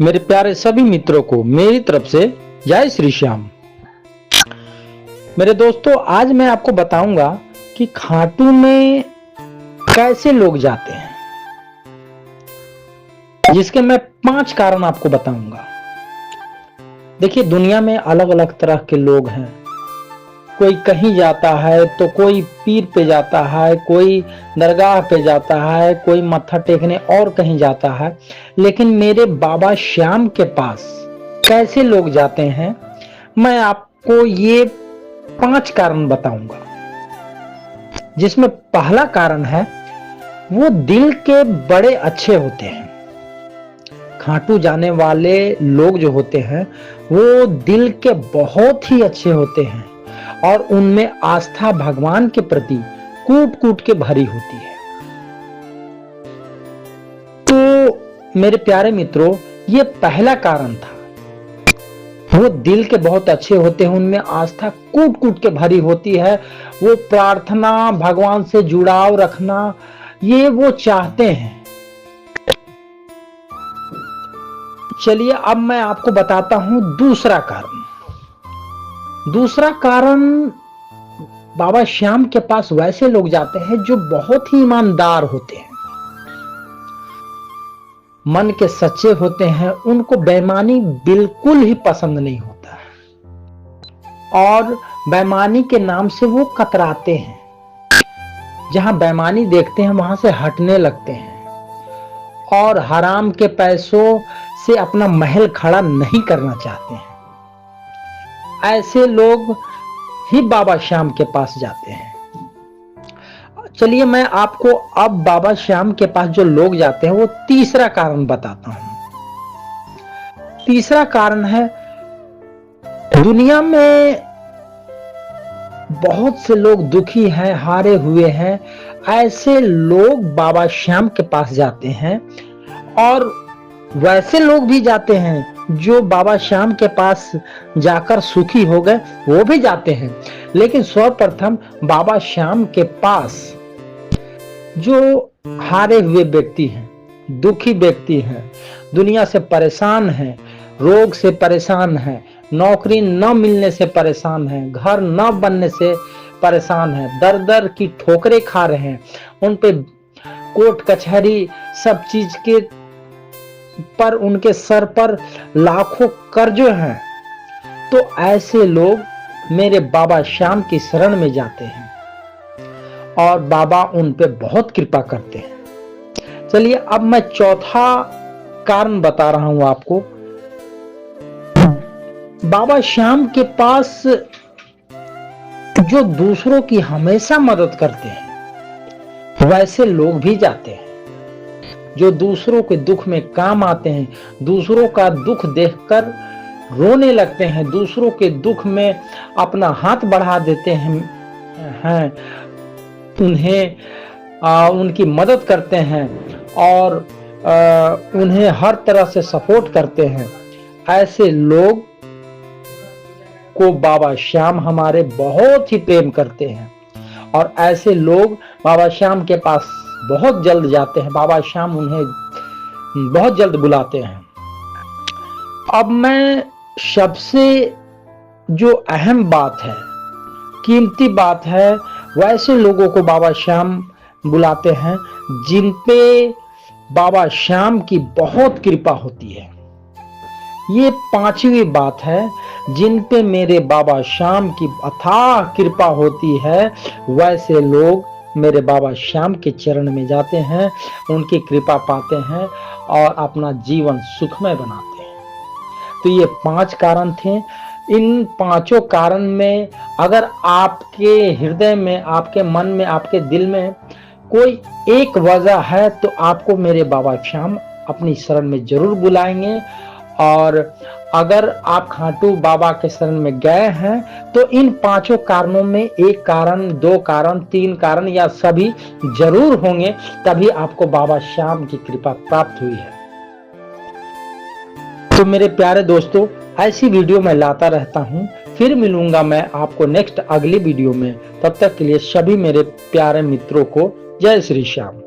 मेरे प्यारे सभी मित्रों को मेरी तरफ से जय श्री श्याम। मेरे दोस्तों, आज मैं आपको बताऊंगा कि खाटू में कैसे लोग जाते हैं, जिसके मैं 5 कारण आपको बताऊंगा। देखिए, दुनिया में अलग अलग तरह के लोग हैं। कोई कहीं जाता है तो कोई पीर पे जाता है, कोई दरगाह पे जाता है, कोई मत्था टेकने और कहीं जाता है। लेकिन मेरे बाबा श्याम के पास कैसे लोग जाते हैं, मैं आपको ये 5 कारण बताऊंगा। जिसमें पहला कारण है, वो दिल के बड़े अच्छे होते हैं। खाटू जाने वाले लोग जो होते हैं वो दिल के बहुत ही अच्छे होते हैं और उनमें आस्था भगवान के प्रति कूट कूट के भरी होती है। तो मेरे प्यारे मित्रों, ये पहला कारण था। वो दिल के बहुत अच्छे होते हैं, उनमें आस्था कूट कूट के भरी होती है। वो प्रार्थना, भगवान से जुड़ाव रखना, ये वो चाहते हैं। चलिए, अब मैं आपको बताता हूं दूसरा कारण। दूसरा कारण, बाबा श्याम के पास वैसे लोग जाते हैं जो बहुत ही ईमानदार होते हैं, मन के सच्चे होते हैं। उनको बेईमानी बिल्कुल ही पसंद नहीं होता और बेईमानी के नाम से वो कतराते हैं। जहां बेईमानी देखते हैं वहां से हटने लगते हैं और हराम के पैसों से अपना महल खड़ा नहीं करना चाहते हैं। ऐसे लोग ही बाबा श्याम के पास जाते हैं। चलिए, मैं आपको अब बाबा श्याम के पास जो लोग जाते हैं वो तीसरा कारण बताता हूं। तीसरा कारण है, दुनिया में बहुत से लोग दुखी हैं, हारे हुए हैं। ऐसे लोग बाबा श्याम के पास जाते हैं और वैसे लोग भी जाते हैं जो बाबा श्याम के पास जाकर सुखी हो गए, वो भी जाते हैं। लेकिन सर्वप्रथम बाबा श्याम के पास जो हारे हुए व्यक्ति हैं, दुखी व्यक्ति हैं, दुनिया से परेशान हैं, रोग से परेशान हैं, नौकरी न मिलने से परेशान हैं, घर न बनने से परेशान हैं, दर दर की ठोकरें खा रहे हैं, उन पे कोर्ट कचहरी सब चीज के पर उनके सर पर लाखों कर्ज हैं। तो ऐसे लोग मेरे बाबा श्याम की शरण में जाते हैं और बाबा उन पे बहुत कृपा करते हैं। चलिए, अब मैं चौथा कारण बता रहा हूं आपको। बाबा श्याम के पास जो दूसरों की हमेशा मदद करते हैं, वैसे लोग भी जाते हैं। जो दूसरों के दुख में काम आते हैं, दूसरों का दुख देखकर रोने लगते हैं, दूसरों के दुख में अपना हाथ बढ़ा देते हैं, उन्हें उनकी मदद करते हैं और उन्हें हर तरह से सपोर्ट करते हैं। ऐसे लोग को बाबा श्याम हमारे बहुत ही प्रेम करते हैं और ऐसे लोग बाबा श्याम के पास बहुत जल्द जाते हैं। बाबा श्याम उन्हें बहुत जल्द बुलाते हैं। अब मैं सबसे जो अहम बात है, कीमती बात है, वैसे लोगों को बाबा श्याम बुलाते हैं जिन पे बाबा श्याम की बहुत कृपा होती है। ये 5वीं बात है, जिन पे मेरे बाबा श्याम की अथाह कृपा होती है, वैसे लोग मेरे बाबा श्याम के चरण में जाते हैं, उनकी कृपा पाते हैं और अपना जीवन सुखमय बनाते हैं। तो ये 5 कारण थे। इन 5 कारण में अगर आपके हृदय में, आपके मन में, आपके दिल में कोई एक वजह है तो आपको मेरे बाबा श्याम अपनी शरण में जरूर बुलाएंगे। और अगर आप खाटू बाबा के शरण में गए हैं तो इन 5 कारणों में एक कारण, 2 कारण, 3 कारण या सभी जरूर होंगे, तभी आपको बाबा श्याम की कृपा प्राप्त हुई है। तो मेरे प्यारे दोस्तों, ऐसी वीडियो मैं लाता रहता हूं। फिर मिलूंगा मैं आपको नेक्स्ट अगली वीडियो में। तब तक के लिए सभी मेरे प्यारे मित्रों को जय श्री श्याम।